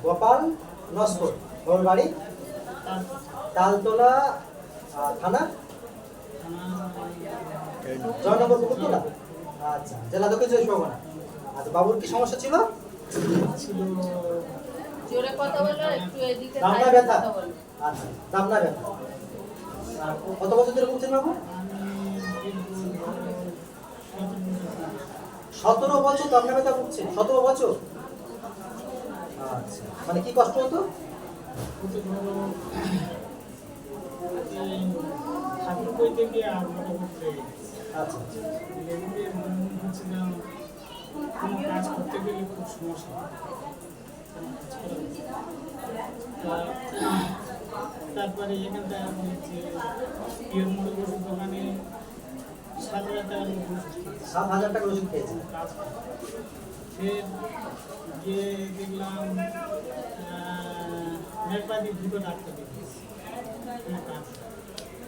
গোপাল নস্কর। ওর বাড়ি তালতলা থানা জয়নগর পুকুরতলা। আচ্ছা, জেলা দক্ষিণ চব্বিশ পরগনা। আচ্ছা, বাবুর কি সমস্যা ছিল? জোরে কথা বলো, একটু এদিকে দামনা ব্যথা। আচ্ছা, দামনা ব্যথা। কত বছর ধরে ভুগছেন বাবু? 17 বছর দামনা ব্যথা ভুগছেন? 17 বছর। আচ্ছা, মানে কি কষ্ট হতো? আচ্ছা, কাজ করতে গেলে খুব সমস্যা। তারপরে এখানটা পিওর মোড়ের ওষুধ দোকানে 7,000 টাকার ওষুধ খেয়েছেন। ফের গিয়ে দেখলাম নেপালি দুটো ডাক্তার দেখিয়েছি।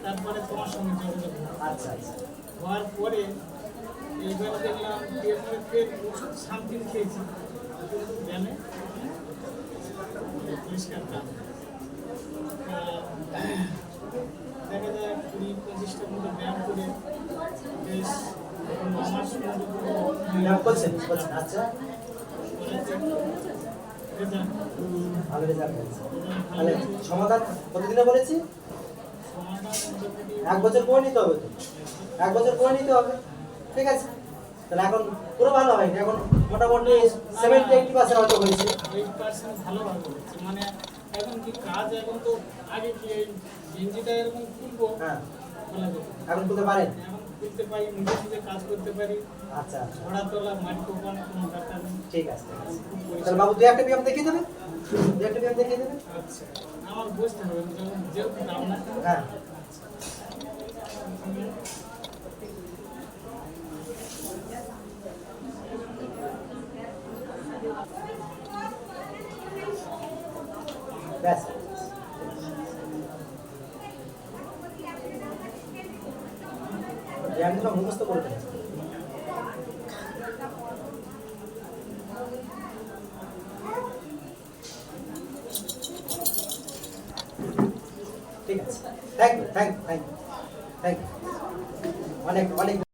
তারপরে তোমার সঙ্গে যোগাযোগ আচ্ছা আচ্ছা, হওয়ার পরে এইবার দেখলাম ফের ওষুধ সামথিং খেয়েছি জানে পরিষ্কার দাম দেখা যায় 20-25টার মতো ব্যায়াম করে বেশ আমার ব্যায়াম করছেন? আচ্ছা, ভালো রেজাল্ট হয়েছে। তাহলে সমাধান কতদিনে বলেছি? 1 বছর পরে নিতে হবে তো, 1 বছর পরে নিতে হবে। ঠিক আছে, তাহলে এখন পুরো ভালো হয়নি, এখন মোটামুটি 70-80% হয়তো হয়েছে। 8% ভালো হচ্ছে। মানে এখন কি কাজ, এখন তো আগে কি এই গেঞ্জিটা এরকম খুলবো, হ্যাঁ, খোলা যেত। এখন খুলতে পারেন? এখন খুলতে পারি, নিজে নিজে কাজ করতে পারি। আচ্র, ছড়া তোলা, মাটি কোপানো কোনো ব্যাপার নেই। ঠিক আছে। তাহলে বাবু 2-1টা ব্যায়াম দেখিয়ে দেবে? 2-1টা ব্যায়াম দেখিয়ে দেবে? আচ্ছা, আমার বুঝতে হবে যখন যেহেতু দাম না। হ্যাঁ, ব্যাস। ব্যায়ামগুলো মুখস্থ করে দেবে। ঠিক আছে, thank you, thank you, thank you, thank you. অনেক অনেক